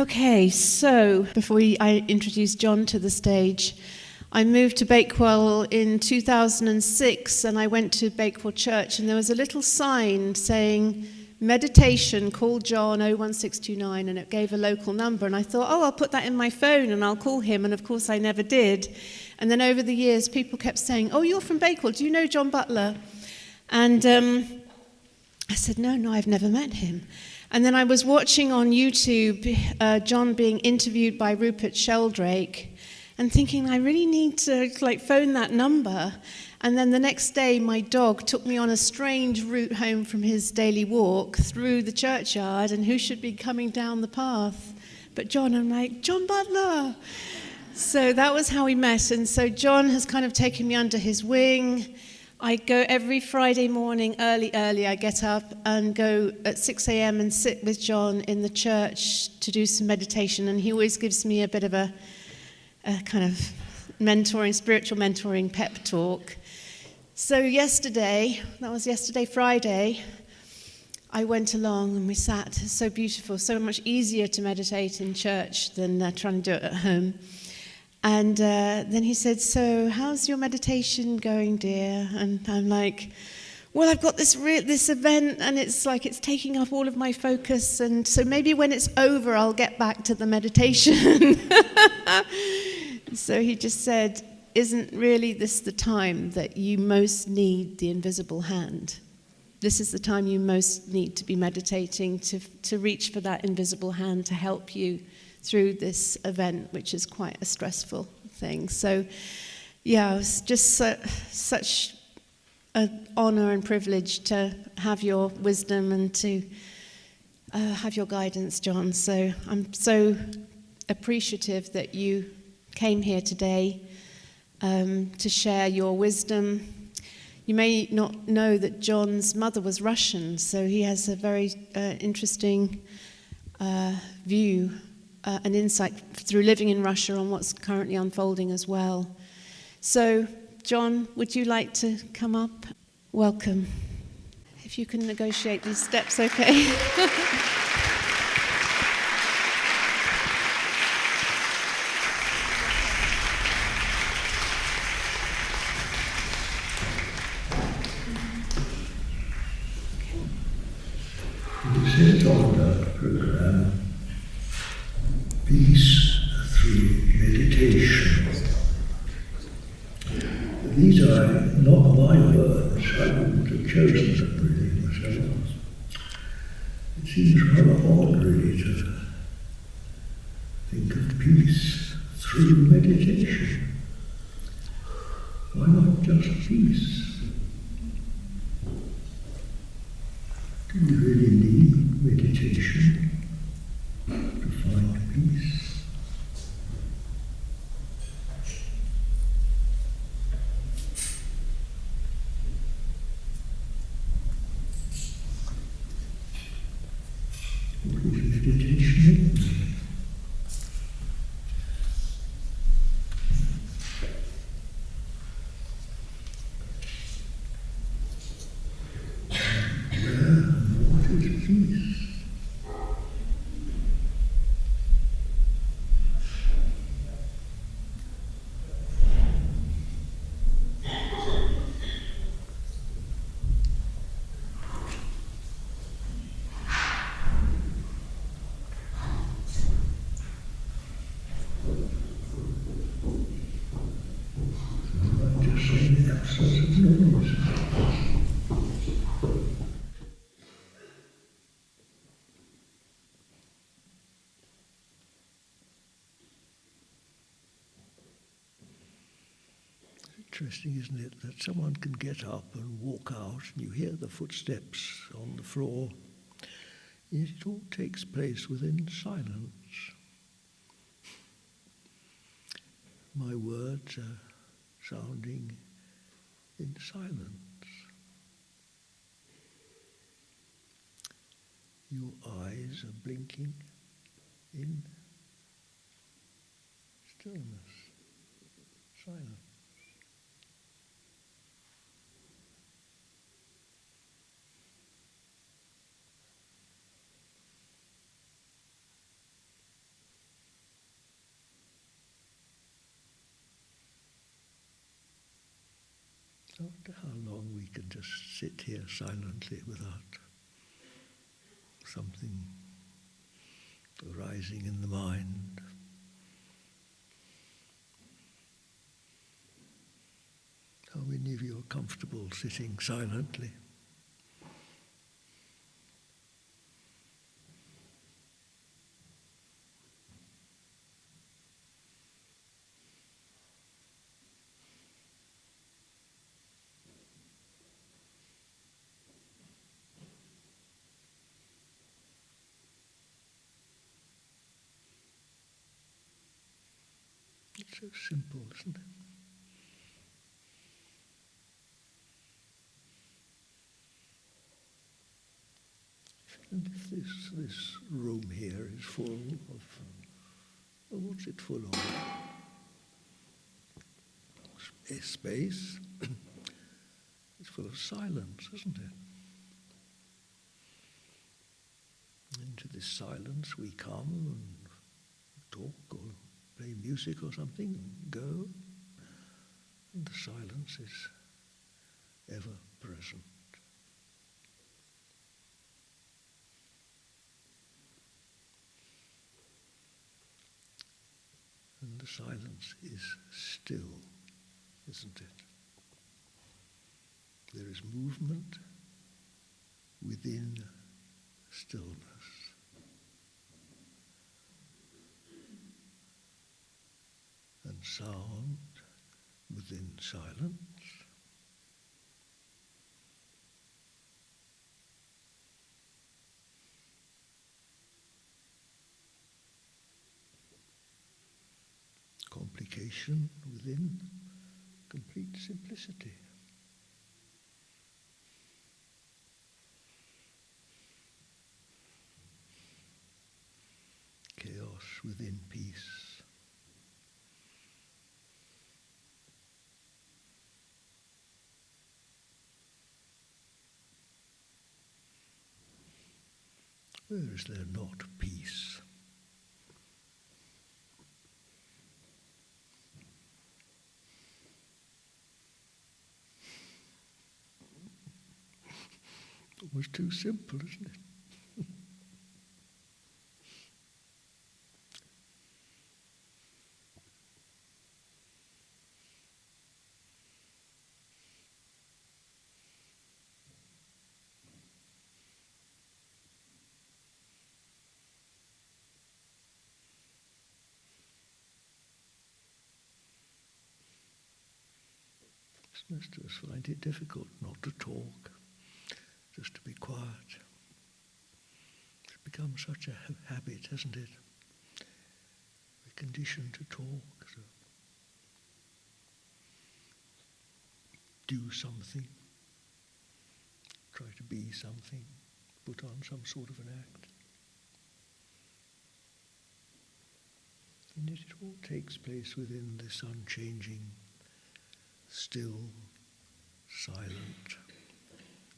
Okay, so before I introduce John to the stage, I moved to Bakewell in 2006, and I went to Bakewell Church, and there was a little sign saying, meditation, call John 01629, and it gave a local number, and I thought, I'll put that in my phone and I'll call him, and of course I never did. And then over the years, people kept saying, you're from Bakewell, do you know John Butler? And I said, no, I've never met him. And then I was watching on YouTube John being interviewed by Rupert Sheldrake and thinking, I really need to phone that number. And then the next day, my dog took me on a strange route home from his daily walk through the churchyard, and who should be coming down the path but John? I'm like, John Butler! So that was how we met. And so John has kind of taken me under his wing. I go every Friday morning, early, I get up and go at 6 a.m. and sit with John in the church to do some meditation. And he always gives me a bit of a kind of spiritual mentoring pep talk. So yesterday, Friday, I went along and we sat. It's so beautiful, so much easier to meditate in church than trying to do it at home. And then he said, so how's your meditation going, dear? And I'm like, well, I've got this event, and it's taking up all of my focus, and so maybe when it's over, I'll get back to the meditation. So he just said, isn't really this the time that you most need the invisible hand? This is the time you most need to be meditating, to reach for that invisible hand to help you through this event, which is quite a stressful thing. So, yeah, it was just such an honor and privilege to have your wisdom and to have your guidance, John. So I'm so appreciative that you came here today to share your wisdom. You may not know that John's mother was Russian, so he has a very interesting view, an insight through living in Russia on what's currently unfolding as well. So, John, would you like to come up? Welcome. If you can negotiate these steps, okay. It says on that program, peace through meditation. These are not my words. I wouldn't have chosen them really myself. It seems rather odd really to think of peace through meditation. Why not just peace? Do we really need meditation to find peace? What is meditation? Interesting, isn't it, that someone can get up and walk out and you hear the footsteps on the floor, yet it all takes place within silence. My words are sounding in silence. Your eyes are blinking in stillness, silence. I wonder how long we can just sit here silently without something arising in the mind. How many of you are comfortable sitting silently? It's so simple, isn't it? And if this room here is full of, well, what's it full of? Space. It's full of silence, isn't it? Into this silence we come and talk or play music or something and go, and the silence is ever present. And the silence is still, isn't it? There is movement within stillness. And sound within silence. Complication within complete simplicity. Chaos within peace. Where is there not peace? Almost too simple, isn't it? Most of us find it difficult not to talk, just to be quiet. It's become such a habit, hasn't it? We're conditioned to talk, to do something, try to be something, put on some sort of an act. And yet it all takes place within this unchanging, still, silent.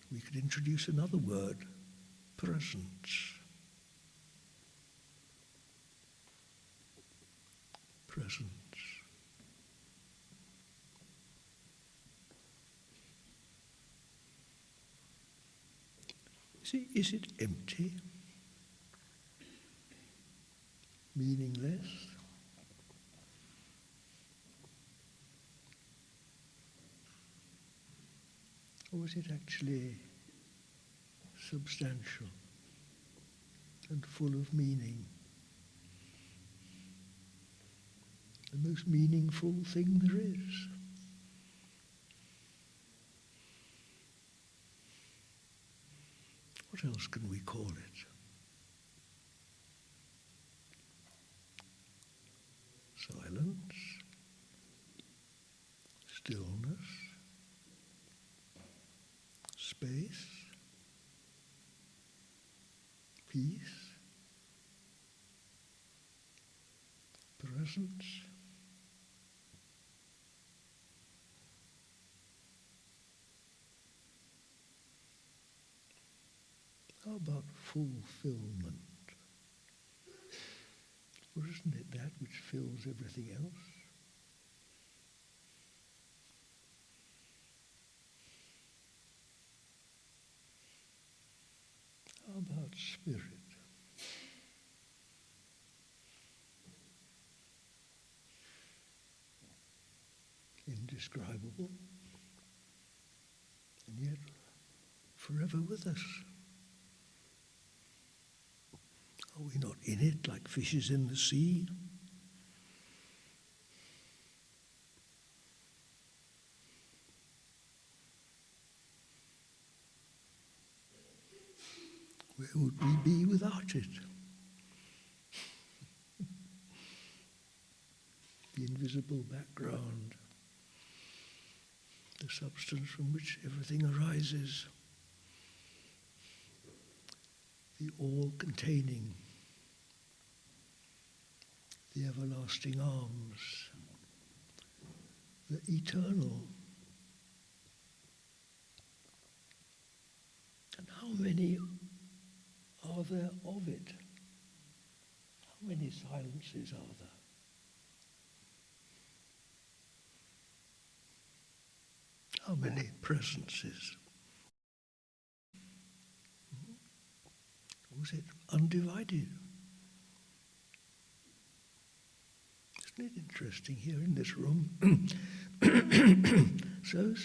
We could introduce another word, presence. Presence. Is it empty? Meaningless? Or is it actually substantial and full of meaning? The most meaningful thing there is. What else can we call it? Silence, stillness, space, peace, presence. How about fulfillment? Or isn't it that which fills everything else? spirit. Indescribable, and yet forever with us. Are we not in it like fishes in the sea? Where would we be without it? The invisible background, the substance from which everything arises, the all-containing, the everlasting arms, the eternal. And how many are there of it? How many silences are there? How many presences? Was it undivided? Isn't it interesting here in this room? so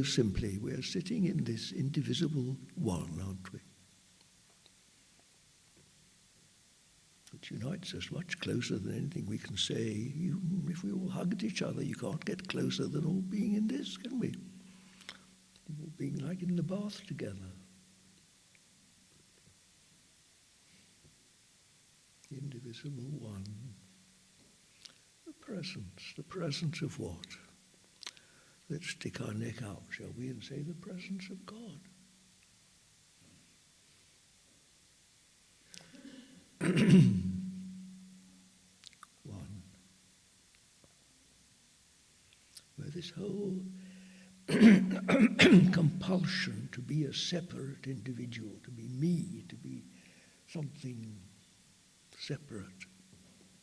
simply, we're sitting in this indivisible one, aren't we? Which unites us much closer than anything we can say. If we all hugged each other, you can't get closer than all being in this, can we? All being like in the bath together. The indivisible one. The presence of what? Let's stick our neck out, shall we, and say the presence of God. One. Where this whole compulsion to be a separate individual, to be me, to be something separate,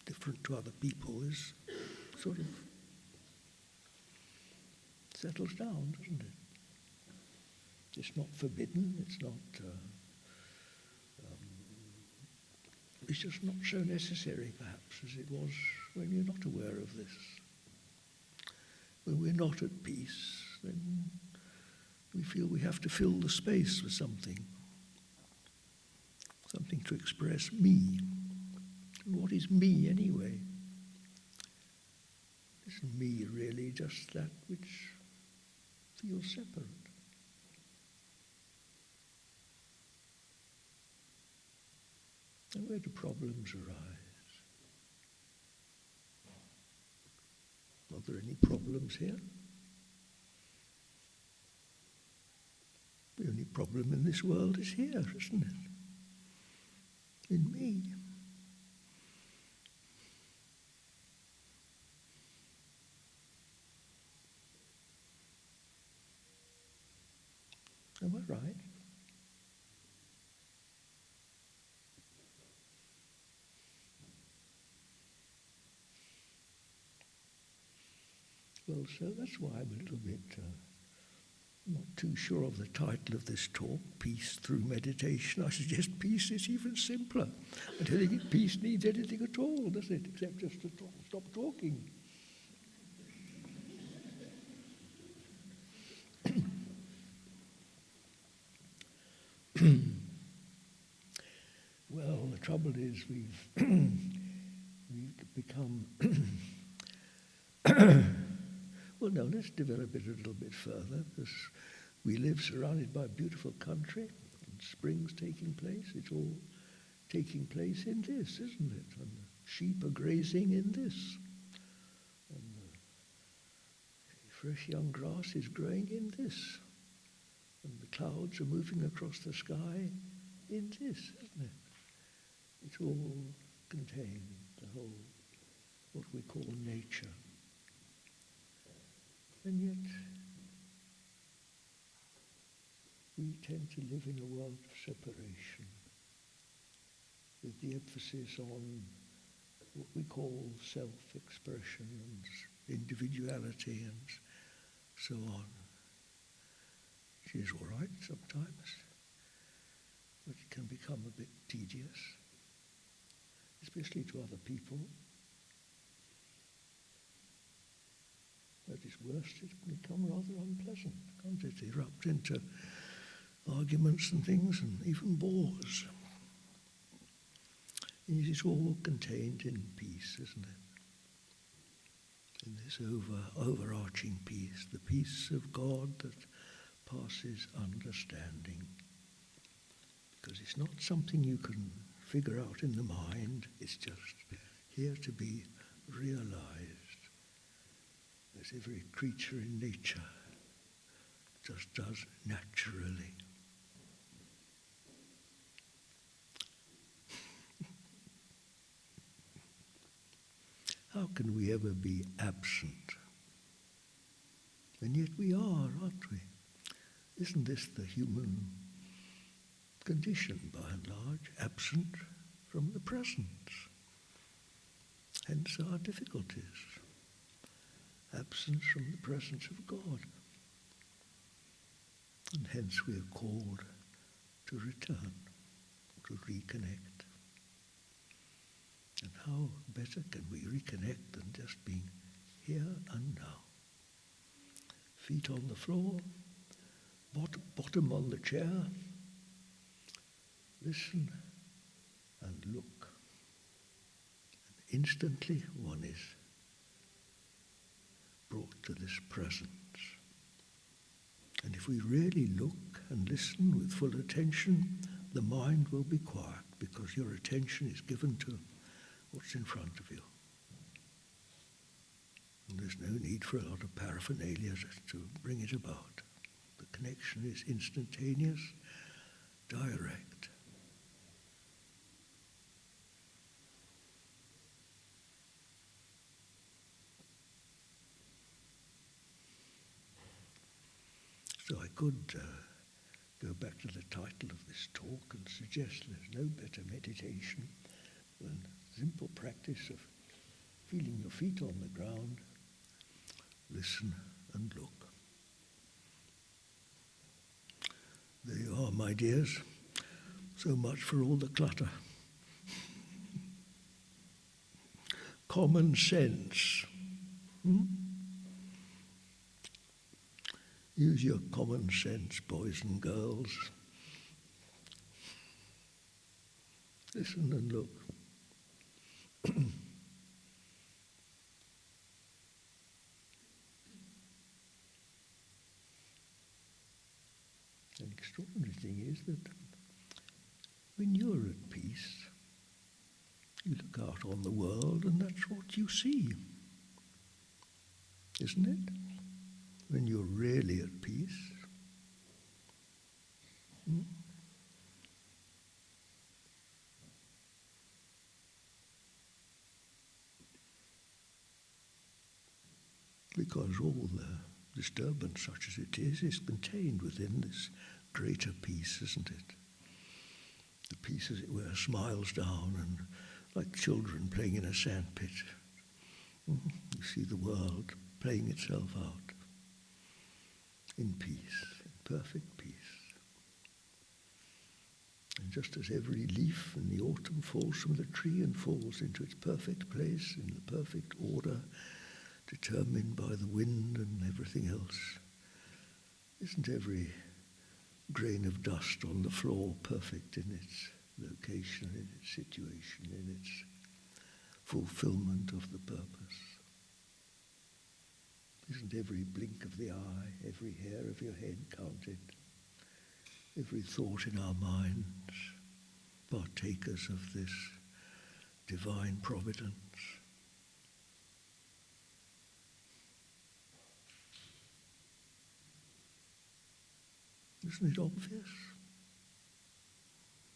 different to other people, is sort of settles down, doesn't it? It's not forbidden, it's not, it's just not so necessary perhaps as it was when you're not aware of this. When we're not at peace, then we feel we have to fill the space with something to express me. And what is me anyway? Isn't me really just that which feels separate? And where do problems arise? Are there any problems here? The only problem in this world is here, isn't it? In me. Am I right? Well, so that's why I'm a little bit not too sure of the title of this talk, Peace Through Meditation. I suggest peace is even simpler. I don't think peace needs anything at all, does it, except just to stop talking. Well, the trouble is we've become... Well, no, let's develop it a little bit further, because we live surrounded by a beautiful country, and spring's taking place. It's all taking place in this, isn't it? And the sheep are grazing in this. And the fresh young grass is growing in this. And the clouds are moving across the sky in this, isn't it? It's all contained, the whole, what we call nature. And yet, we tend to live in a world of separation, with the emphasis on what we call self-expression and individuality and so on. Which is all right sometimes. but it can become a bit tedious, especially to other people. At its worst, it can become rather unpleasant, can't it? Erupt into arguments and things, and even wars. It is all contained in peace, isn't it? In this overarching peace, the peace of God that passes understanding. Because it's not something you can figure out in the mind, it's just here to be realized, as every creature in nature just does naturally. How can we ever be absent? And yet we are, aren't we? Isn't this the human condition, by and large, absent from the present? Hence our difficulties. Absence from the presence of God. And hence we are called to return, to reconnect. And how better can we reconnect than just being here and now? Feet on the floor, bottom on the chair. Listen and look. And instantly one is brought to this presence. And if we really look and listen with full attention, the mind will be quiet because your attention is given to what's in front of you. And there's no need for a lot of paraphernalia to bring it about. The connection is instantaneous, direct. So I could go back to the title of this talk and suggest there's no better meditation than simple practice of feeling your feet on the ground, listen and look. There you are, my dears. So much for all the clutter. Common sense. Use your common sense, boys and girls. Listen and look. An extraordinary thing is that when you're at peace, you look out on the world and that's what you see, isn't it? When you're really at peace. Because all the disturbance, such as it is contained within this greater peace, isn't it? The peace, as it were, smiles down, and like children playing in a sandpit, you see the world playing itself out in peace, in perfect peace. And just as every leaf in the autumn falls from the tree and falls into its perfect place, in the perfect order, determined by the wind and everything else, isn't every grain of dust on the floor perfect in its location, in its situation, in its fulfillment of the purpose? Isn't every blink of the eye, every hair of your head counted? Every thought in our minds partakers of this divine providence? Isn't it obvious?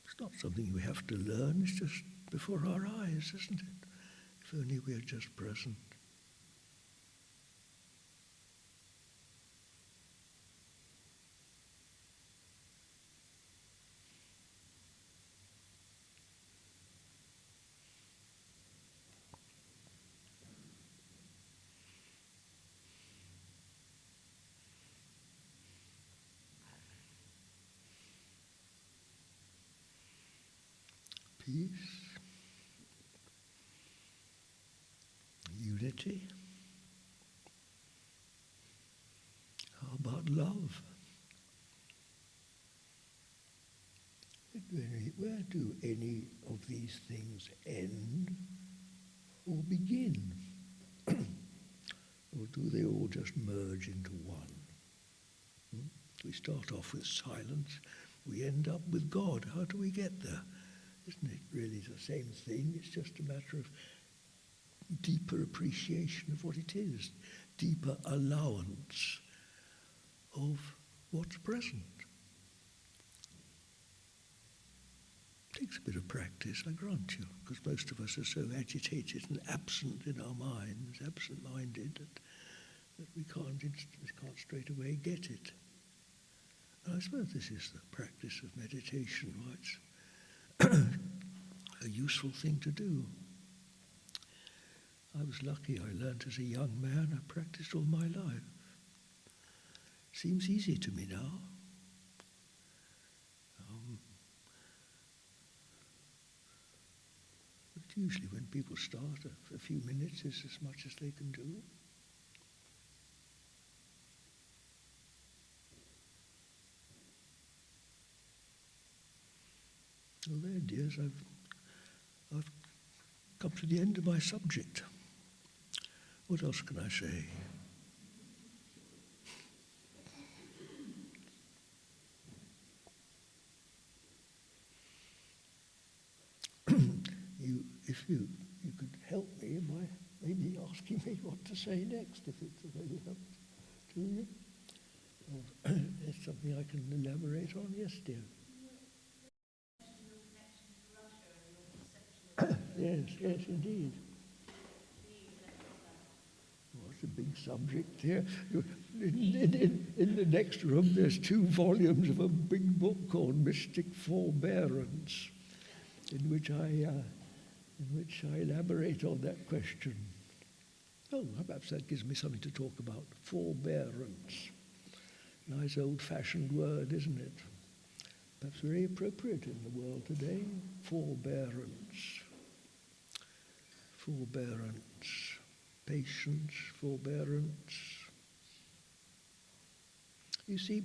It's not something we have to learn, it's just before our eyes, isn't it? If only we are just present. peace, unity. How about love? Where do any of these things end or begin? Or do they all just merge into one? We start off with silence, we end up with God. How do we get there? Isn't it really the same thing? It's just a matter of deeper appreciation of what it is, deeper allowance of what's present. Takes a bit of practice, I grant you, because most of us are so agitated and absent in our minds, absent-minded, that we can't straight away get it. And I suppose this is the practice of meditation, why it's a useful thing to do. I was lucky, I learned as a young man, I practiced all my life. Seems easy to me now. But usually when people start, a few minutes is as much as they can do. Well there, dears, I've come to the end of my subject. What else can I say? If you could help me by maybe asking me what to say next, if it's of any help to you. Or it's something I can elaborate on. Yes, dear. Yes, indeed. Well, it's a big subject here. In the next room, there's 2 volumes of a big book called Mystic Forbearance, in which I elaborate on that question. Oh, perhaps that gives me something to talk about. Forbearance. Nice old-fashioned word, isn't it? Perhaps very appropriate in the world today. Forbearance. Forbearance. Patience, forbearance. You see,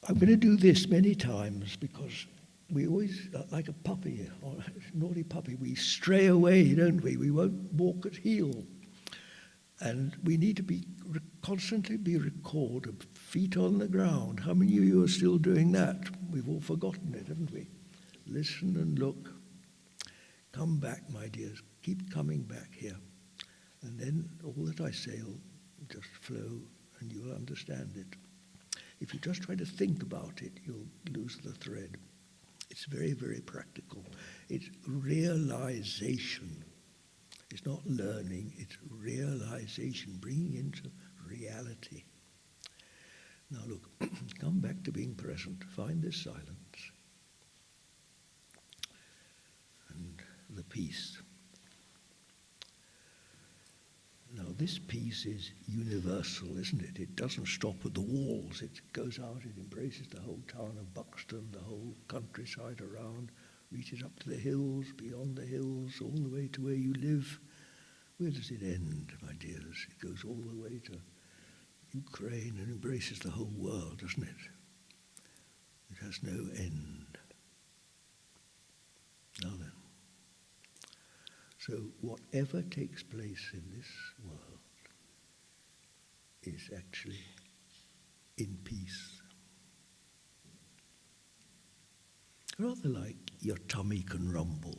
I'm going to do this many times because we always, like a puppy, or a naughty puppy, we stray away, don't we? We won't walk at heel. And we need to constantly be recorded, feet on the ground. How many of you are still doing that? We've all forgotten it, haven't we? Listen and look. Come back, my dears. Keep coming back here. And then all that I say will just flow and you'll understand it. If you just try to think about it, you'll lose the thread. It's very, very practical. It's realization. It's not learning, it's realization, bringing into reality. Now look, come back to being present. Find this silence and the peace. Now this peace is universal, isn't it? It doesn't stop at the walls. It goes out, it embraces the whole town of Buxton, the whole countryside around, reaches up to the hills, beyond the hills, all the way to where you live. Where does it end, my dears? It goes all the way to Ukraine and embraces the whole world, doesn't it? It has no end. Now then. So whatever takes place in this world is actually in peace. Rather like your tummy can rumble.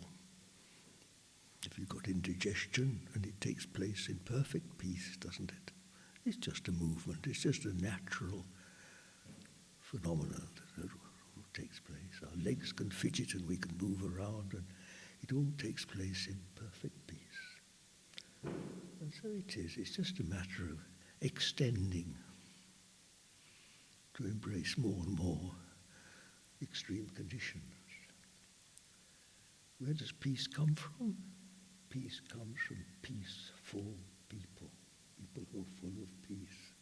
If you've got indigestion and it takes place in perfect peace, doesn't it? It's just a movement, it's just a natural phenomenon that takes place. Our legs can fidget and we can move around and it all takes place in perfect peace. And so it is. It's just a matter of extending to embrace more and more extreme conditions. Where does peace come from? Peace comes from peaceful people, people who are full of peace.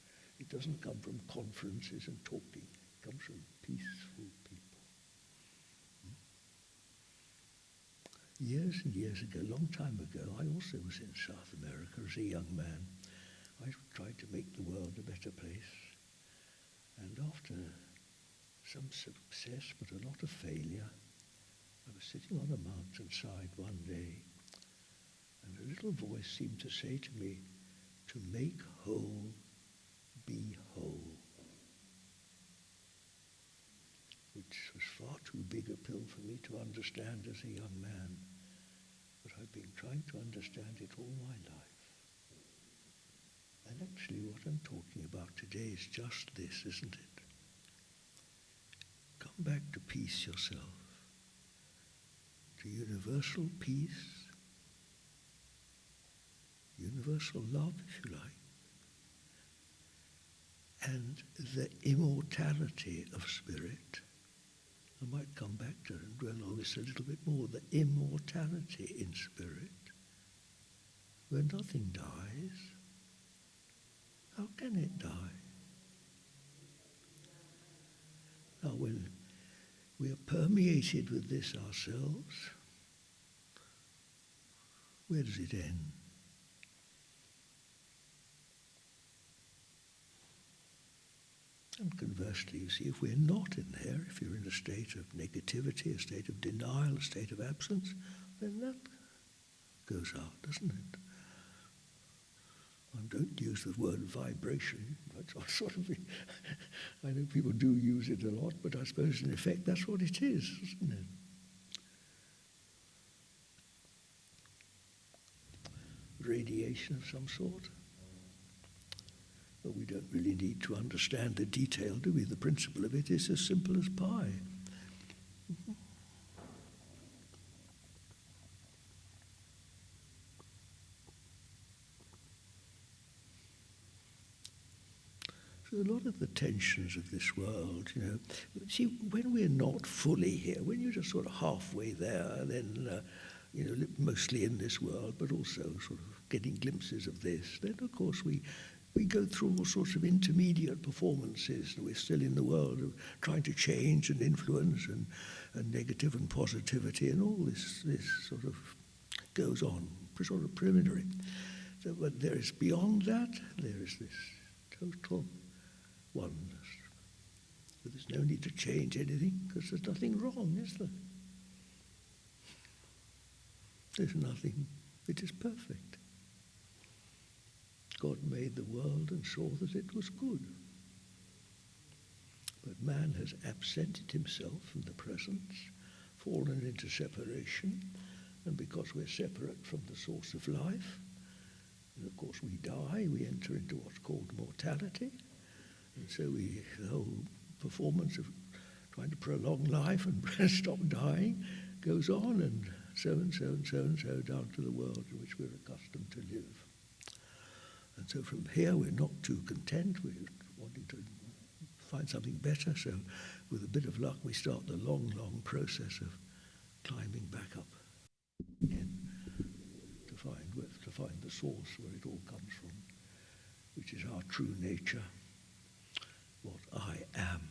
It doesn't come from conferences and talking. It comes from peaceful people. Years and years ago, a long time ago, I also was in South America as a young man. I tried to make the world a better place. And after some success but a lot of failure, I was sitting on a mountainside one day, and a little voice seemed to say to me, "To make whole, be whole," which was far too big a pill for me to understand as a young man. But I've been trying to understand it all my life. And actually what I'm talking about today is just this, isn't it? Come back to peace yourself, to universal peace, universal love, if you like, and the immortality of spirit. I might come back to it and dwell on this a little bit more, the immortality in spirit, where nothing dies. How can it die? Now, when we are permeated with this ourselves, where does it end? And conversely, you see, if we're not in there, if you're in a state of negativity, a state of denial, a state of absence, then that goes out, doesn't it? I don't use the word vibration. I know people do use it a lot, but I suppose in effect that's what it is, isn't it? Radiation of some sort. But we don't really need to understand the detail, do we? The principle of it is as simple as pie. So a lot of the tensions of this world, see, when we're not fully here, when you're just sort of halfway there, then, mostly in this world, but also sort of getting glimpses of this, then of course we go through all sorts of intermediate performances. We're still in the world of trying to change and influence and negative and positivity, and all this sort of goes on, sort of preliminary. So, but there is beyond that, there is this total oneness. But there's no need to change anything, because there's nothing wrong, is there? There's nothing. It is perfect. God made the world and saw that it was good. But man has absented himself from the presence, fallen into separation, and because we're separate from the source of life, and of course we die, we enter into what's called mortality, and so the whole performance of trying to prolong life and stop dying goes on, and so and so and so and so down to the world in which we're accustomed to live. And so from here we're not too content, we're wanting to find something better, so with a bit of luck we start the long, long process of climbing back up again to find the source where it all comes from, which is our true nature, what I am.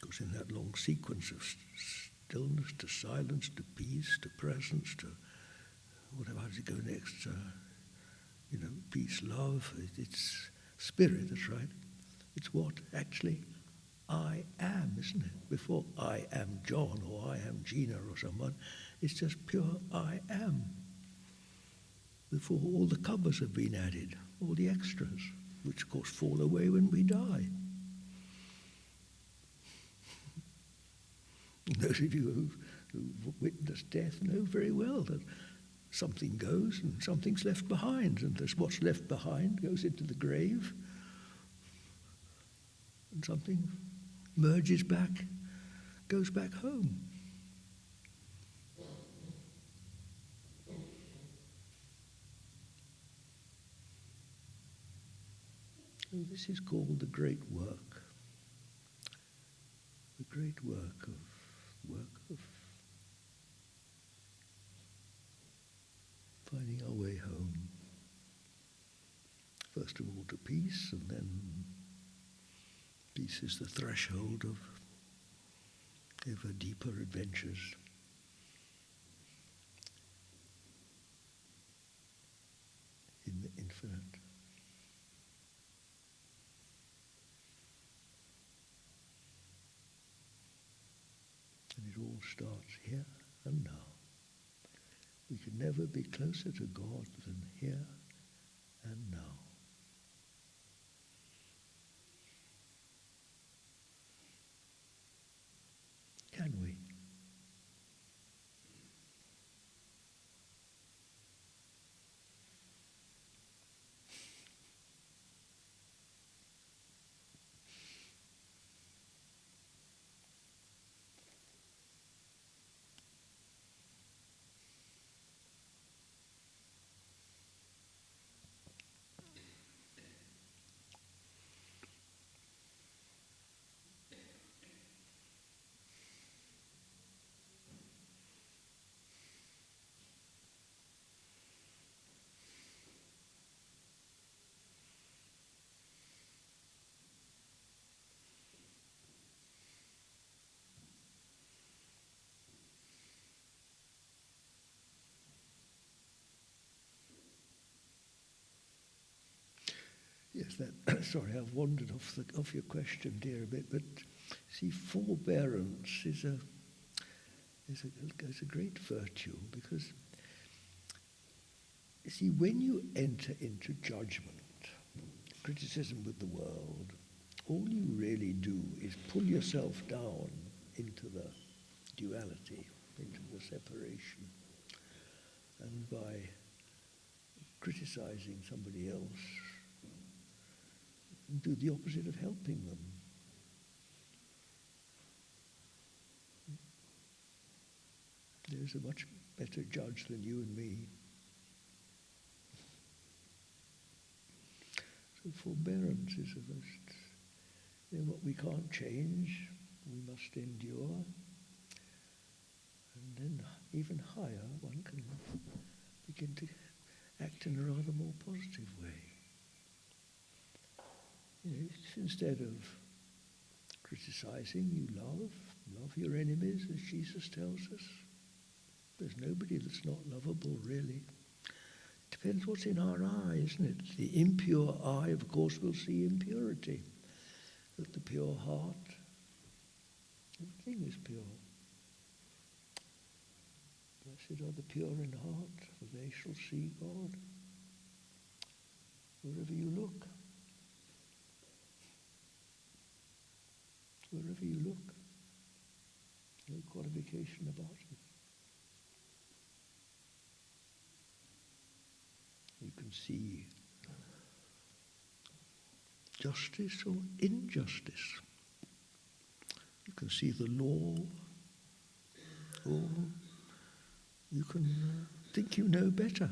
Because in that long sequence of stillness to silence to peace to presence to whatever, how does it go next? Peace, love, it's spirit, that's right. It's what actually I am, isn't it? Before I am John or I am Gina or someone, it's just pure I am. Before all the covers have been added, all the extras, which of course fall away when we die. Those of you who've witnessed death know very well that something goes and something's left behind, and what's left behind goes into the grave, and something merges back, goes back home. So this is called the great work. The great work of finding our way home. First of all to peace, and then peace is the threshold of ever deeper adventures. isn't it? And it all starts here and now. We can never be closer to God than here and now. Can we? Yes, sorry, I've wandered off your question, dear, a bit. But see, forbearance is a great virtue, because you see, when you enter into judgment, criticism with the world, all you really do is pull yourself down into the duality, into the separation, and by criticizing somebody else, do the opposite of helping them. There's a much better judge than you and me. So forbearance is the most, what we can't change, we must endure. And then even higher, one can begin to act in a rather more positive way. Instead of criticizing, you love your enemies, as Jesus tells us. There's nobody that's not lovable, really. It depends what's in our eye, isn't it? The impure eye, of course, will see impurity. But the pure heart, everything is pure. Blessed are the pure in heart, for they shall see God. Wherever you look. Wherever you look, no qualification about it. You can see justice or injustice. You can see the law, or you can think you know better.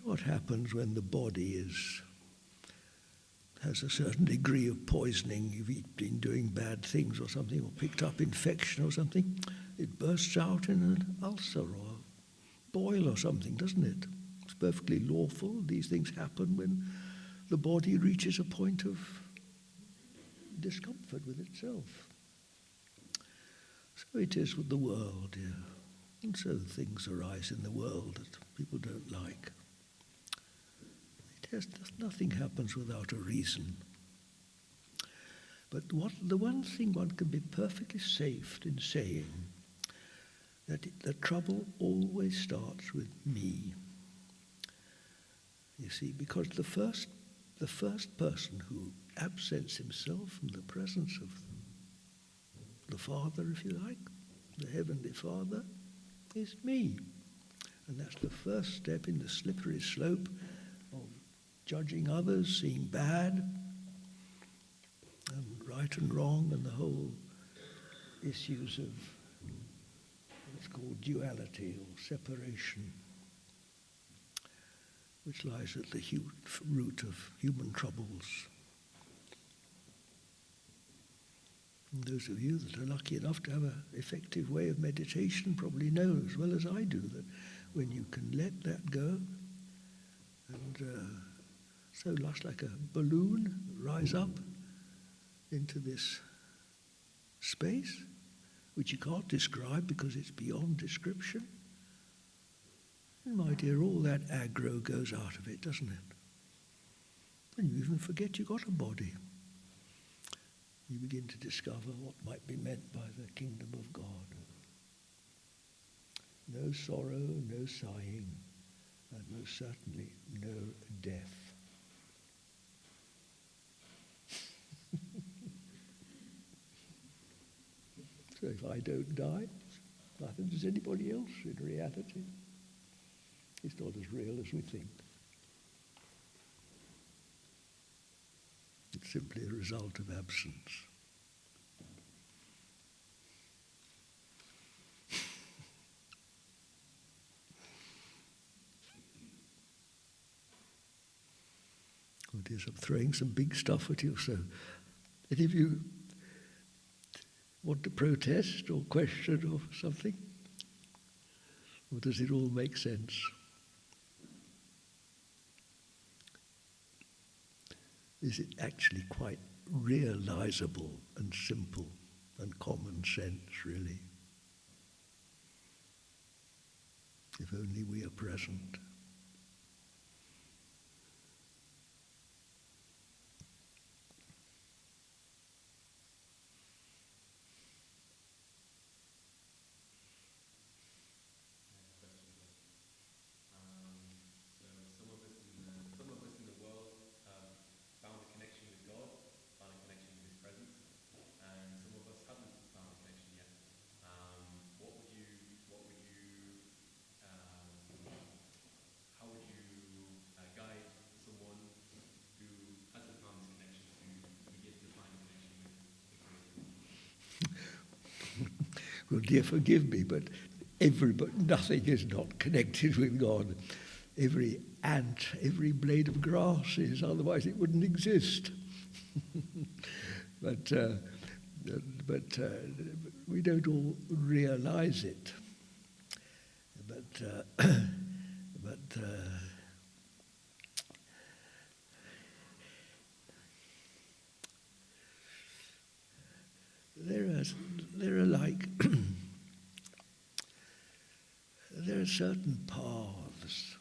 What happens when the body has a certain degree of poisoning? You've been doing bad things or something, or picked up infection or something, it bursts out in an ulcer or a boil or something, doesn't it? It's perfectly lawful. These things happen when the body reaches a point of discomfort with itself. So it is with the world, dear. And so things arise in the world that people don't like. Nothing happens without a reason. But the one thing one can be perfectly safe in saying, that the trouble always starts with me. You see, because the first person who absents himself from the presence of the Father, if you like, the Heavenly Father, is me. And that's the first step in the slippery slope of judging others, seeing bad and right and wrong, and the whole issues of what's called duality or separation, which lies at the root of human troubles. And those of you that are lucky enough to have an effective way of meditation probably know as well as I do that when you can let that go and so like a balloon rise up into this space, which you can't describe because it's beyond description, And my dear, all that aggro goes out of it, doesn't it? And you even forget you've got a body. You begin to discover what might be meant by the kingdom of God. No sorrow, no sighing, and most certainly no death. So if I don't die, nothing does anybody else in reality. It's not as real as we think. It's simply a result of absence. Oh dear, I'm throwing some big stuff at you, so any of you want to protest or question or something? Or does it all make sense? Is it actually quite realizable and simple and common sense, really? If only we are present. Well, dear, forgive me, but nothing is not connected with God. Every ant, every blade of grass is, otherwise it wouldn't exist. but we don't all realize it. There are like there are certain paths.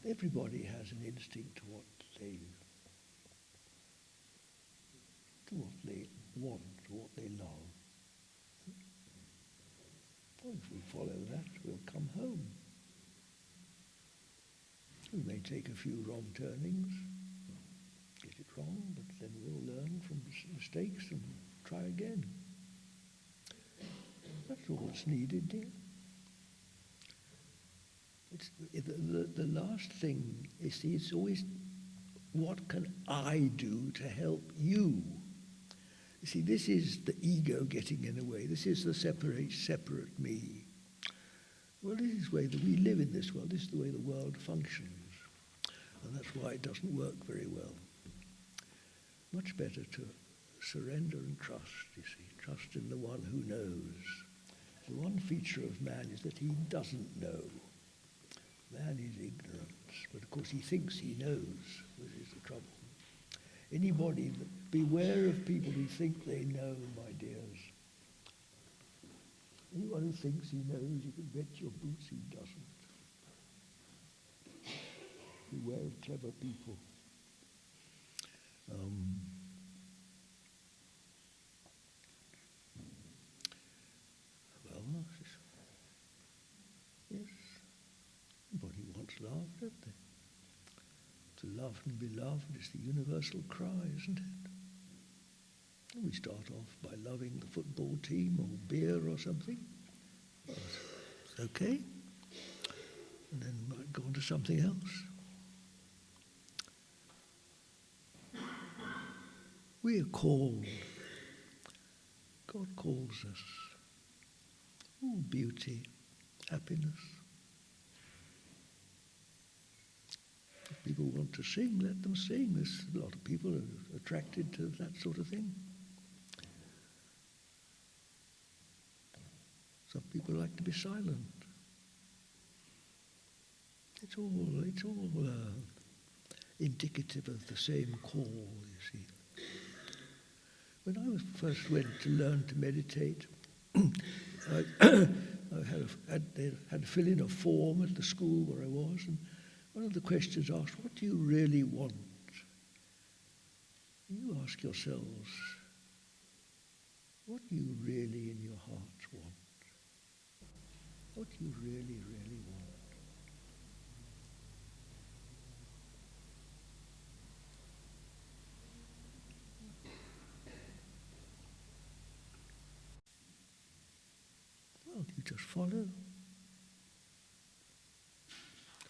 Everybody has an instinct to what they want, to what they love. Well, if we follow that, we'll come home. We may take a few wrong turnings, get it wrong, but then we'll learn from mistakes and try again. That's all that's needed, dear. The last thing is, it's always, what can I do to help you? You see, this is the ego getting in the way. This is the separate me. Well, this is the way that we live in this world. This is the way the world functions. And that's why it doesn't work very well. Much better to surrender and trust, you see. Trust in the one who knows. The one feature of man is that he doesn't know. Man is ignorance, but of course he thinks he knows, which is the trouble. Anybody, beware of people who think they know, my dears. Anyone who thinks he knows, you can bet your boots he doesn't. Beware of clever people. Well, yes, everybody wants love, don't they? To love and be loved is the universal cry, isn't it? And we start off by loving the football team or beer or something. Well, it's okay. And then might go on to something else. We are called. God calls us. Oh, beauty, happiness. If people want to sing, let them sing. There's a lot of people are attracted to that sort of thing. Some people like to be silent. It's all indicative of the same call, you see. When I first went to learn to meditate, I They had to fill in a form at the school where I was, and one of the questions asked, what do you really want? You ask yourselves, what do you really in your hearts want? What do you really, really want? Well, you just follow.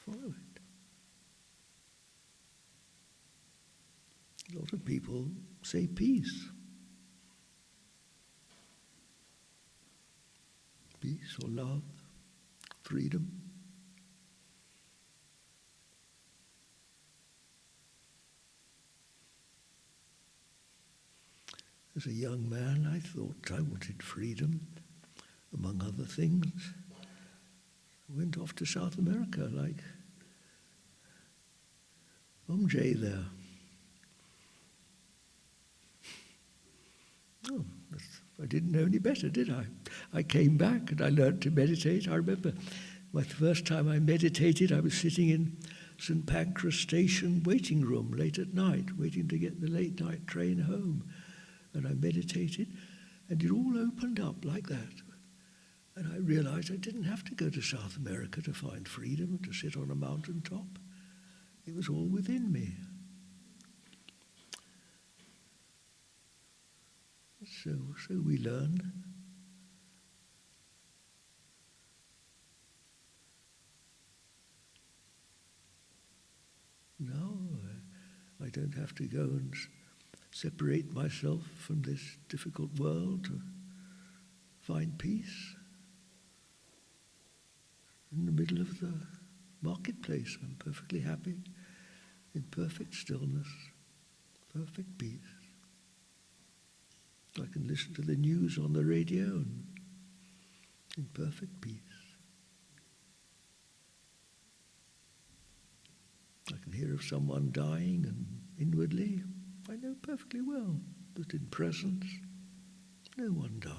Follow it. A lot of people say peace. Peace or love, freedom. As a young man, I thought I wanted freedom, among other things. I went off to South America like OMJai there. Oh, I didn't know any better, did I? I came back and I learned to meditate. I remember my first time I meditated, I was sitting in St. Pancras Station waiting room late at night, waiting to get the late night train home. And I meditated, and it all opened up like that. And I realized I didn't have to go to South America to find freedom, to sit on a mountaintop. It was all within me. So we learn. Now I don't have to go and separate myself from this difficult world to find peace. In the middle of the marketplace, I'm perfectly happy, in perfect stillness, perfect peace. I can listen to the news on the radio and in perfect peace. I can hear of someone dying, and inwardly I know perfectly well that in presence no one dies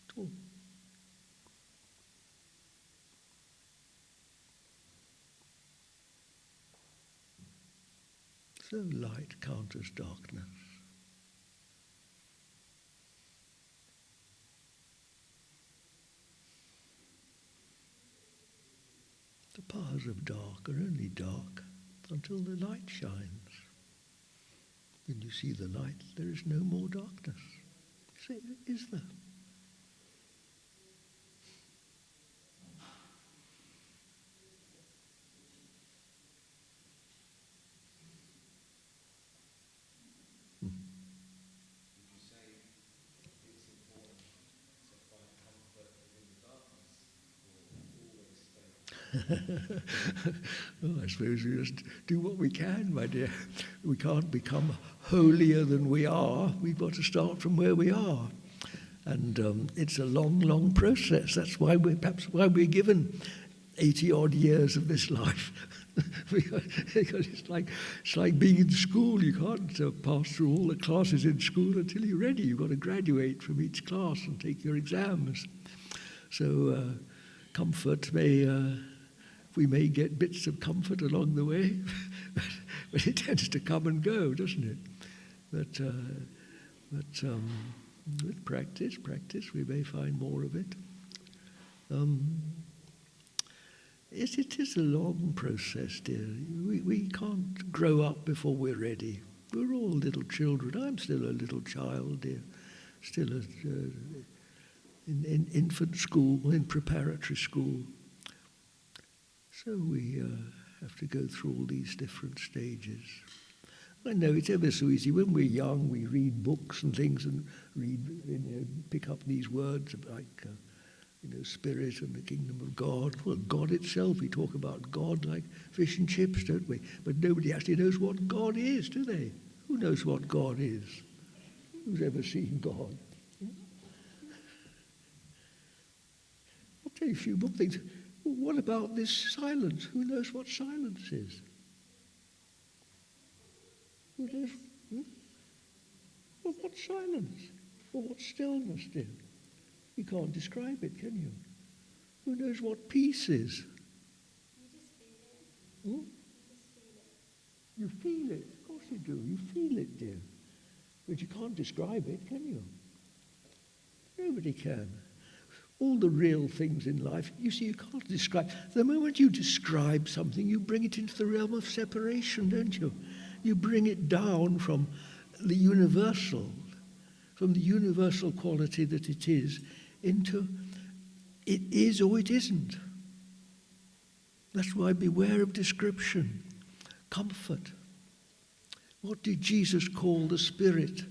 at all. So light counters darkness. The powers of dark are only dark until the light shines. When you see the light, there is no more darkness. You say, is there? Well, I suppose we just do what we can, my dear. We can't become holier than we are. We've got to start from where we are. And it's a long, long process. That's why we're given 80-odd years of this life. Because it's like being in school. You can't pass through all the classes in school until you're ready. You've got to graduate from each class and take your exams. So comfort we may get bits of comfort along the way, but it tends to come and go, doesn't it? But with practice, we may find more of it. Yes, it is a long process, dear. We can't grow up before we're ready. We're all little children. I'm still a little child, dear. Still in infant school, in preparatory school. So we have to go through all these different stages. I know it's ever so easy. When we're young, we read books and things and pick up these words like, spirit and the kingdom of God. Well, God itself, we talk about God like fish and chips, don't we? But nobody actually knows what God is, do they? Who knows what God is? Who's ever seen God? I'll tell you a few more things. Well, what about this silence? Who knows what silence is? Who knows? Well, what's silence? Or what's stillness, dear? You can't describe it, can you? Who knows what peace is? Hmm? You feel it. Of course you do. You feel it, dear. But you can't describe it, can you? Nobody can. All the real things in life, you see, you can't describe. The moment you describe something, you bring it into the realm of separation, don't you? You bring it down from the universal quality that it is, into it is or it isn't. That's why beware of description. Comfort. What did Jesus call the Spirit?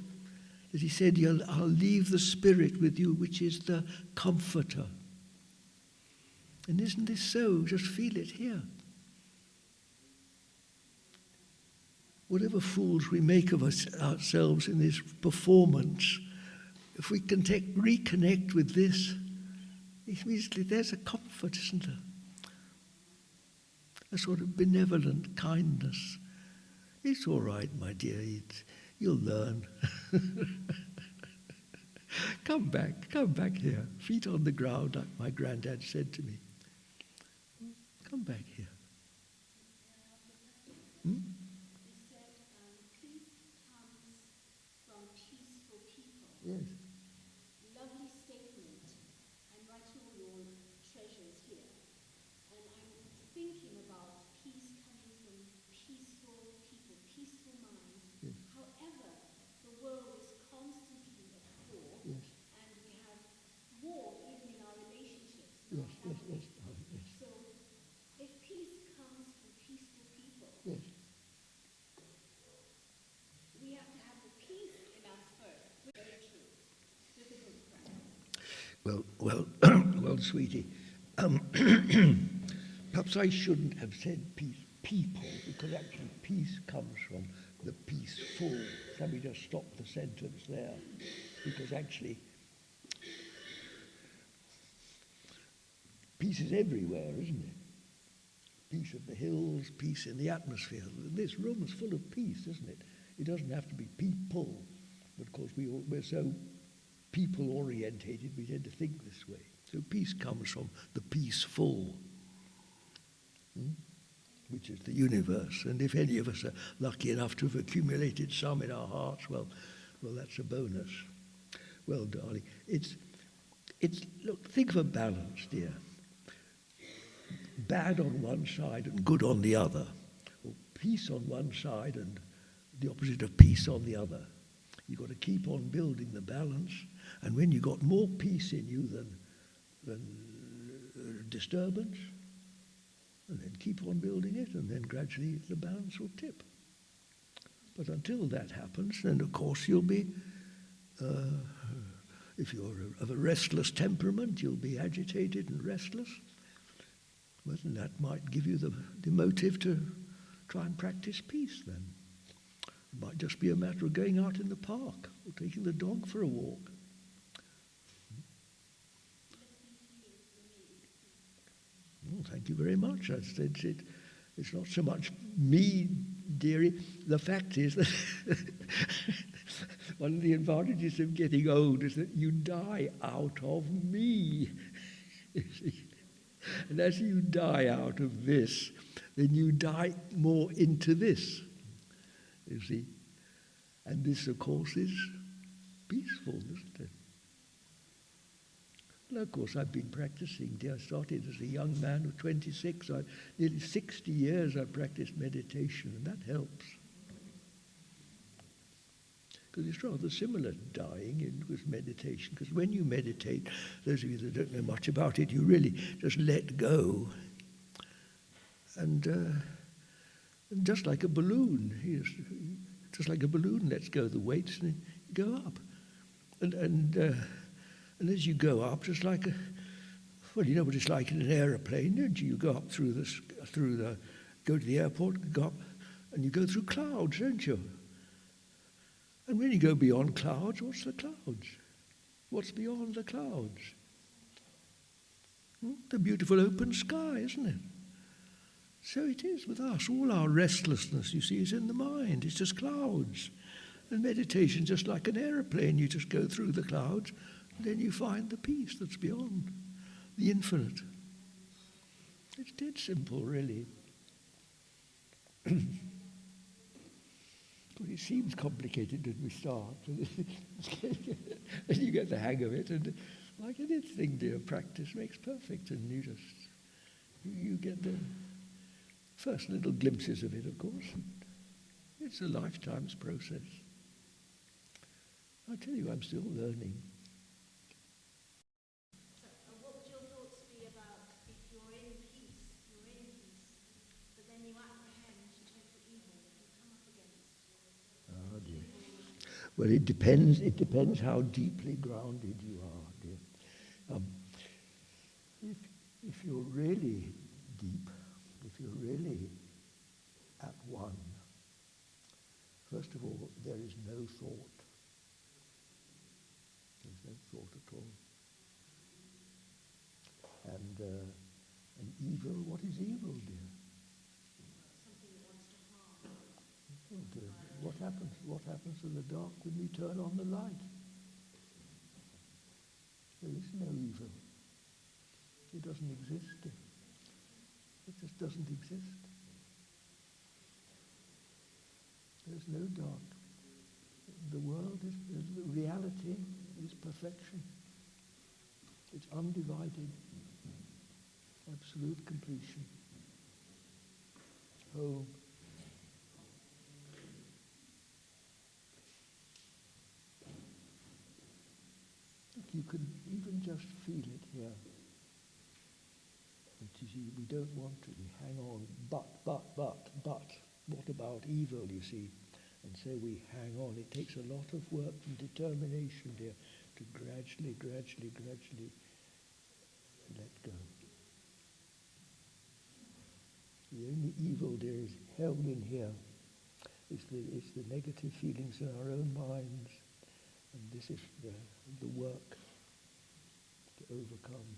That he said, I'll leave the Spirit with you, which is the Comforter. And isn't this so? Just feel it here. Whatever fools we make of ourselves in this performance, if we can reconnect with this, immediately there's a comfort, isn't there? A sort of benevolent kindness. It's all right, my dear. You'll learn. Come back here. Feet on the ground, like my granddad said to me. Come back here. Hmm? You said peace comes from peaceful people. Yes. Lovely statement. I'm writing all your treasures here. And I'm thinking about peace coming from peaceful people, peaceful minds. Yes. However, the world is constantly at war. Yes. And we have war even in our relationships. Yes, yes, yes, darling, yes. So if peace comes from peaceful people, Yes. we have to have the peace in us first. Very true. Difficult practice. Well, sweetie, perhaps I shouldn't have said people, because actually peace comes from the peaceful. Let me just stop the sentence there, because actually peace is everywhere, isn't it? Peace of the hills, peace in the atmosphere. This room is full of peace, isn't it? It doesn't have to be people, but of course we're so people-orientated, we tend to think this way. So peace comes from the peaceful, which is the universe. And if any of us are lucky enough to have accumulated some in our hearts, well, that's a bonus. Well, darling, look, think of a balance, dear. Bad on one side and good on the other, or peace on one side and the opposite of peace on the other. You've got to keep on building the balance, and when you've got more peace in you than disturbance, and then keep on building it, and then gradually the balance will tip. But until that happens, then of course you'll be, if you're of a restless temperament, you'll be agitated and restless. But that might give you the motive to try and practice peace then. It might just be a matter of going out in the park or taking the dog for a walk. Oh, thank you very much. It's not so much me, dearie. The fact is that one of the advantages of getting old is that you die out of me. You see? And as you die out of this, then you die more into this, you see. And this, of course, is peaceful, isn't it? Well, of course, I've been practicing. Dear, I started as a young man of 26. Nearly 60 years I've practiced meditation, and that helps. Because it's rather similar to dying with meditation. Because when you meditate, those of you that don't know much about it, you really just let go. And just like a balloon, lets go of the weights and you go up. And as you go up, just like you know what it's like in an aeroplane, don't you? You go up go to the airport, go up, and you go through clouds, don't you? And when you go beyond clouds, what's the clouds? What's beyond the clouds? The beautiful open sky, isn't it? So it is with us. All our restlessness, you see, is in the mind. It's just clouds. And meditation, just like an aeroplane, you just go through the clouds, and then you find the peace that's beyond, the infinite. It's dead simple, really. Well, it seems complicated when we start, and you get the hang of it, and like anything, dear, practice makes perfect, and you get the first little glimpses of it, of course. It's a lifetime's process. I tell you, I'm still learning. What would your thoughts be about if you're in peace, but then you apprehend total evil that you come up against? Ah, dear. Well, it depends. It depends how deeply grounded you are, dear. If you're really deep, if you're really at one, first of all, there is no thought. There's no thought at all. And evil, what is evil, dear? Something that wants to harm. Oh, dear. What happens in the dark when we turn on the light? There is no evil. It doesn't exist, dear. It just doesn't exist. There's no dark. The world is, reality is perfection. It's undivided, absolute completion. Oh, you can even just feel it here. But you see, we don't want to. We hang on, but, what about evil, you see? And so we hang on. It takes a lot of work and determination, dear, to gradually let go. The only evil, dear, is held in here. It's the negative feelings in our own minds. And this is the work to overcome.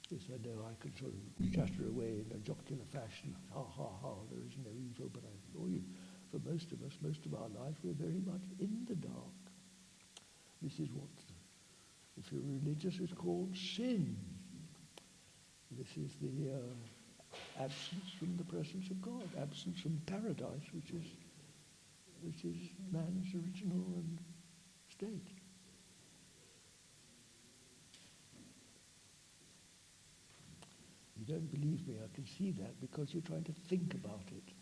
Yes, I know I could sort of chatter away in a jocular fashion. Ha, ha, ha, there is no evil. But I assure you, for most of us, most of our life, we're very much in the dark. This is what, if you're religious, is called sin. This is the absence from the presence of God, absence from paradise, which is man's original state. You don't believe me, I can see that, because you're trying to think about it.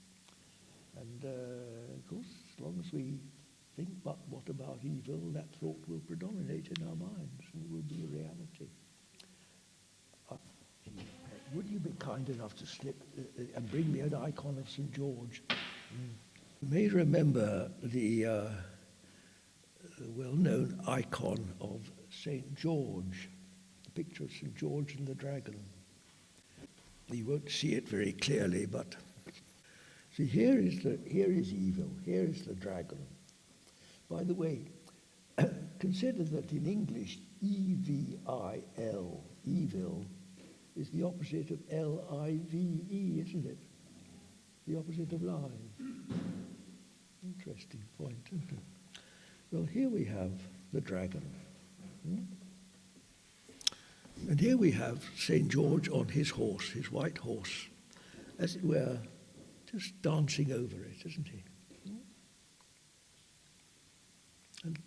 And of course, as long as we think, but what about evil, that thought will predominate in our minds, and it will be a reality. Would you be kind enough to slip and bring me an icon of St. George? You may remember the well-known icon of St. George, the picture of St. George and the dragon. You won't see it very clearly, but see, here is evil, here is the dragon. By the way, consider that in English, E-V-I-L, evil, is the opposite of L-I-V-E, isn't it? The opposite of live. Interesting point, isn't it? Well, here we have the dragon. And here we have St. George on his horse, his white horse, as it were, just dancing over it, isn't he?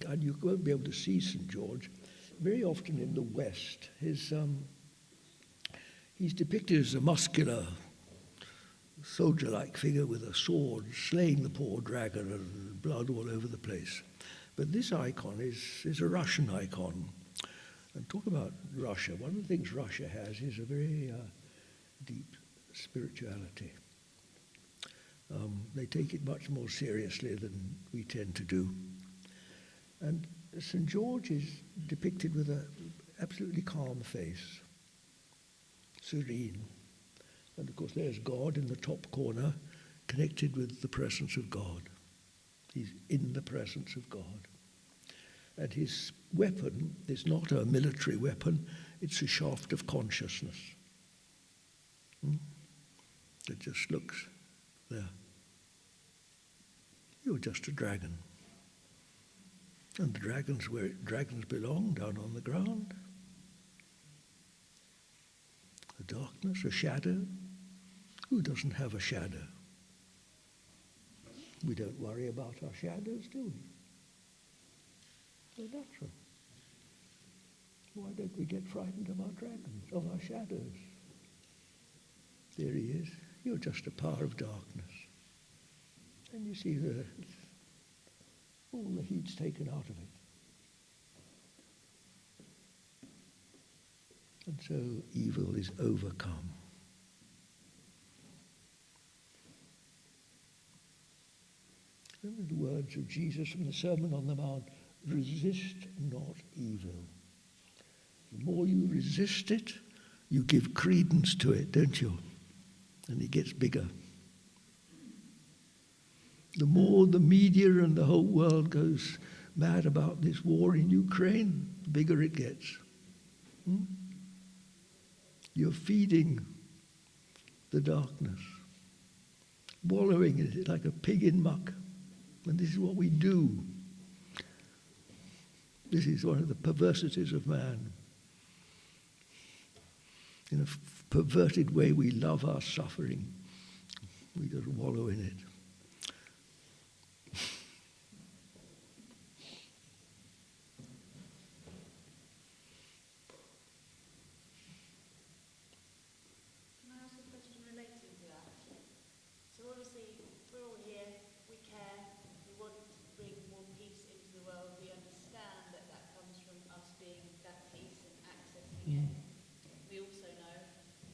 And you won't be able to see St. George. Very often in the West, he's depicted as a muscular, soldier-like figure with a sword, slaying the poor dragon and blood all over the place. But this icon is a Russian icon. And talk about Russia. One of the things Russia has is a very deep spirituality. They take it much more seriously than we tend to do. And St. George is depicted with an absolutely calm face, serene. And of course there's God in the top corner, connected with the presence of God. He's in the presence of God. And his weapon is not a military weapon, it's a shaft of consciousness. It just looks there. You're just a dragon. And the dragon's where dragons belong, down on the ground. darkness, a shadow. Who doesn't have a shadow? We don't worry about our shadows, do we? They're natural. Why don't we get frightened of our dragons, of our shadows? There he is. You're just a power of darkness. And you see all the heat's taken out of it. And so evil is overcome. Remember the words of Jesus from the Sermon on the Mount, resist not evil. The more you resist it, you give credence to it, don't you? And it gets bigger. The more the media and the whole world goes mad about this war in Ukraine, the bigger it gets. You're feeding the darkness, wallowing in it like a pig in muck. And this is what we do. This is one of the perversities of man. In a perverted way, we love our suffering. We just wallow in it. Can I ask a question related to that? So obviously, we're all here, we care, we want to bring more peace into the world. We understand that that comes from us being that peace and accessing it. We also know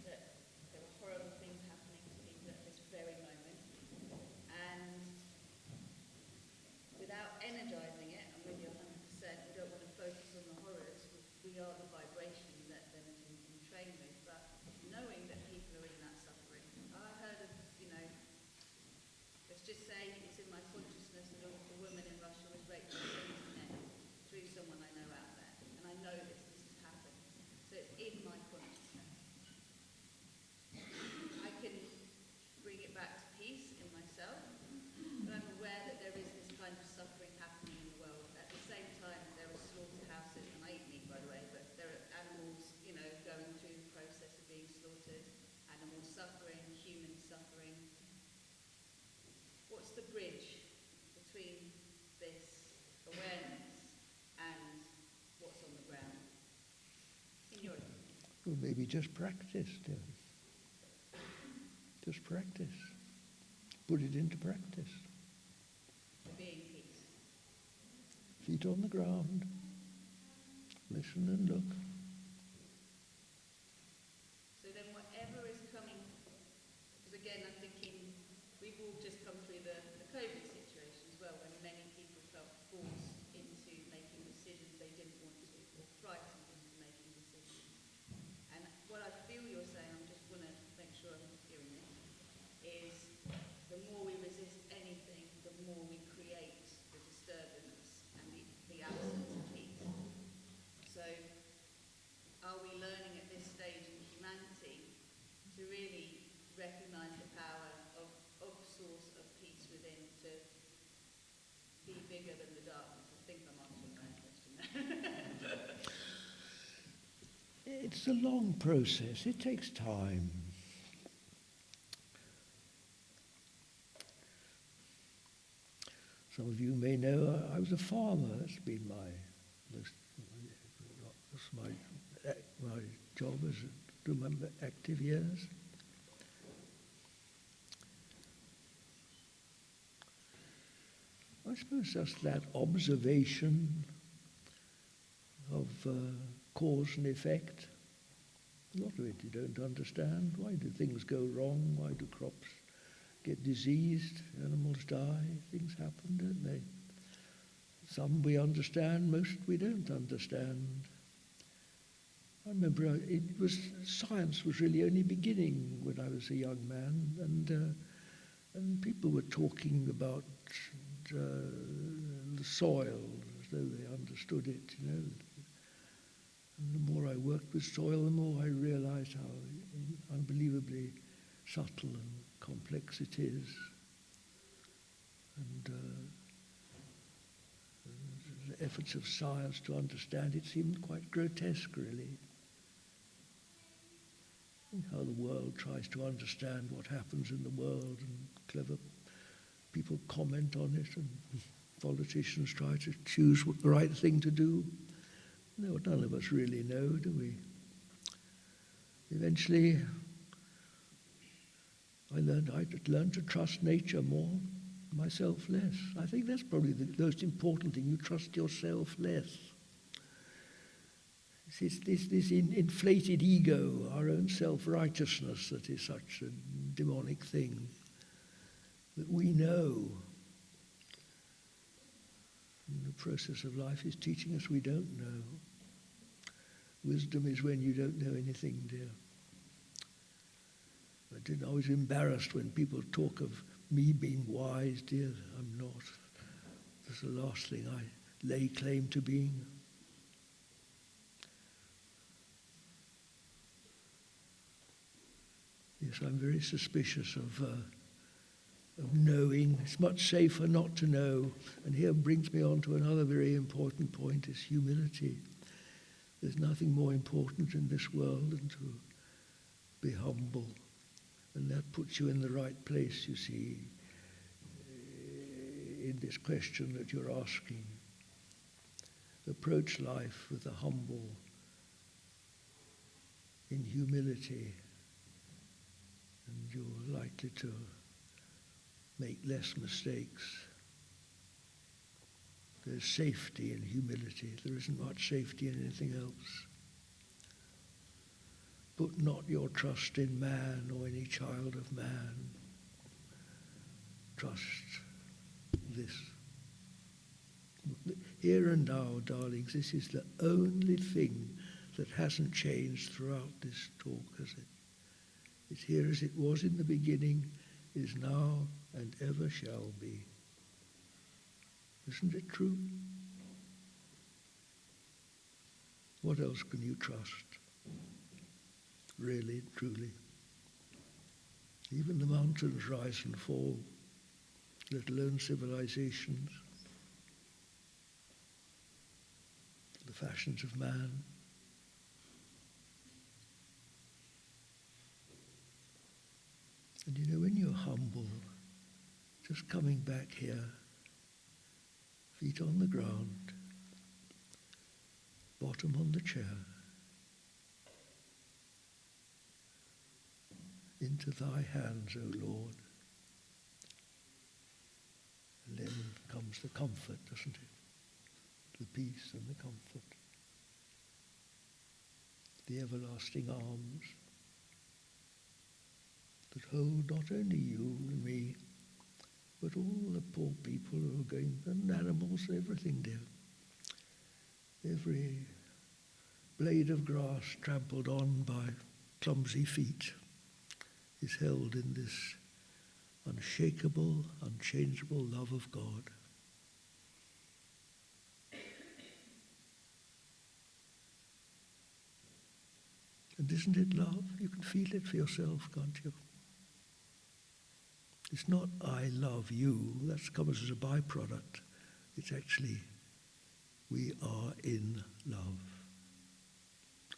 that there are horrible things happening to people at this very moment. And without energising it, I'm with you 100%, we don't want to focus on the horrors. We are the vibration that then we can train with. But knowing that people are in that suffering, I heard of, let's just say it's in my consciousness that a woman in Russia was raped and sent to net through someone I know out there. And I know this has happened. So it's in my consciousness. I can bring it back to peace in myself, but I'm aware that there is this kind of suffering happening in the world. At the same time, there are slaughterhouses, and I eat meat by the way, but there are animals, going through the process of being slaughtered, animals suffering, humans suffering. What's the bridge between this awareness and what's on the ground? In your opinion? Well, maybe just practice, dear. Just practice. Put it into practice. Being peace. Feet on the ground. Listen and look. So then whatever is coming, because again I'm thinking we've all just come through the COVID situation as well, when many people felt forced into making decisions they didn't want to, or frightened into making decisions. And what I feel you're saying, I just want to make sure I'm hearing it, is the more we resist anything, the more we create the disturbance and the absence of peace. So are we learning at this stage in humanity to really recognise the power of source of peace within, to be bigger than the darkness? I think I'm answering that question there. It's a long process. It takes time. Some of you may know I was a farmer. That's been my job through my active years. I suppose just that observation of cause and effect. A lot of it you don't understand. Why do things go wrong? Why do crops get diseased? Animals die? Things happen, don't they? Some we understand, most we don't understand. I remember science was really only beginning when I was a young man, and people were talking about the soil as though they understood it, And the more I worked with soil, the more I realized how unbelievably subtle and complex it is. And the efforts of science to understand it seemed quite grotesque, really. how the world tries to understand what happens in the world, and clever people comment on it, and politicians try to choose what the right thing to do. No, none of us really know, do we? Eventually, I learned to trust nature more, myself less. I think that's probably the most important thing. You trust yourself less. It's this inflated ego, our own self-righteousness, that is such a demonic thing, that we know. And the process of life is teaching us we don't know. Wisdom is when you don't know anything, dear. I was embarrassed when people talk of me being wise, dear. I'm not. That's the last thing I lay claim to being. Yes, I'm very suspicious of knowing. It's much safer not to know. And here brings me on to another very important point, is humility. There's nothing more important in this world than to be humble. And that puts you in the right place, you see, in this question that you're asking. Approach life with a humble, in humility, and you're likely to make less mistakes. There's safety in humility. There isn't much safety in anything else. Put not your trust in man or any child of man. Trust this. Here and now, darlings, this is the only thing that hasn't changed throughout this talk, has it? It's here as it was in the beginning, is now, and ever shall be. Isn't it true? What else can you trust? Really, truly. Even the mountains rise and fall, let alone civilizations, the fashions of man. And you know, when you're humble, just coming back here, feet on the ground, bottom on the chair, into thy hands, O Lord. And then comes the comfort, doesn't it? The peace and the comfort. The everlasting arms that hold not only you and me, but all the poor people who are going, and animals, everything, dear. Every blade of grass trampled on by clumsy feet is held in this unshakable, unchangeable love of God. And isn't it love? You can feel it for yourself, can't you? It's not I love you, that comes as a byproduct. It's actually we are in love.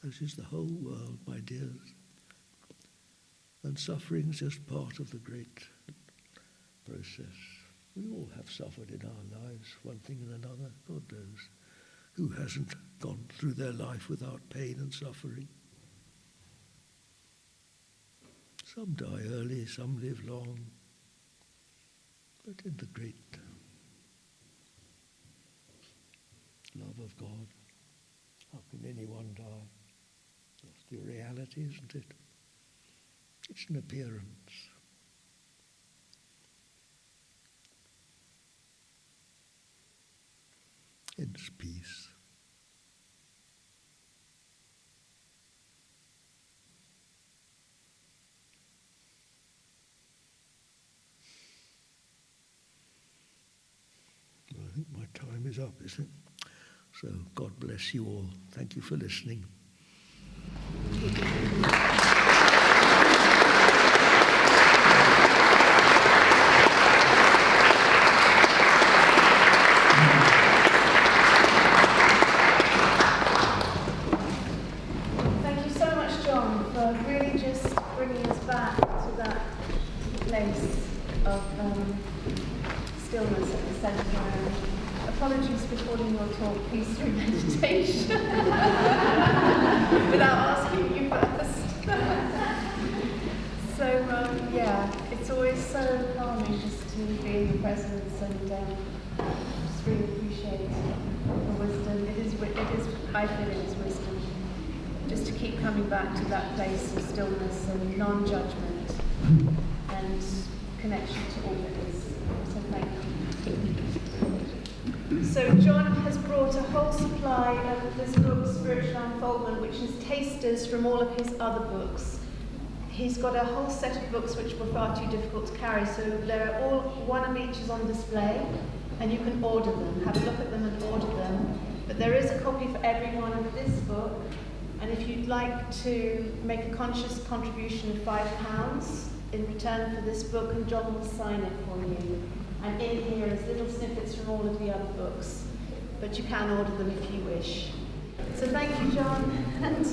This is the whole world, my dears. And suffering's just part of the great process. We all have suffered in our lives, one thing and another, God knows. Who hasn't gone through their life without pain and suffering? Some die early, some live long. But in the great love of God, how can anyone die? That's the reality, isn't it? It's an appearance. It's peace. I think my time is up, isn't it? So God bless you all. Thank you for listening. Thank you so much, John, for really just place of stillness at the centre. And apologies for calling your talk Peace Through Meditation without asking you first. So yeah, it's always so calming just to be in the presence, and just really appreciate the wisdom. It is, I feel it is wisdom, just to keep coming back to that place of stillness and non-judgment and connection to all that is. So thank you. So John has brought a whole supply of this book, Spiritual Unfoldment, which is tasters from all of his other books. He's got a whole set of books which were far too difficult to carry, so they're all, one of each is on display, and you can order them, have a look at them and order them. But there is a copy for everyone of this book, and if you'd like to make a conscious contribution of £5 in return for this book, and John will sign it for you. And in here is little snippets from all of the other books, but you can order them if you wish. So thank you, John. And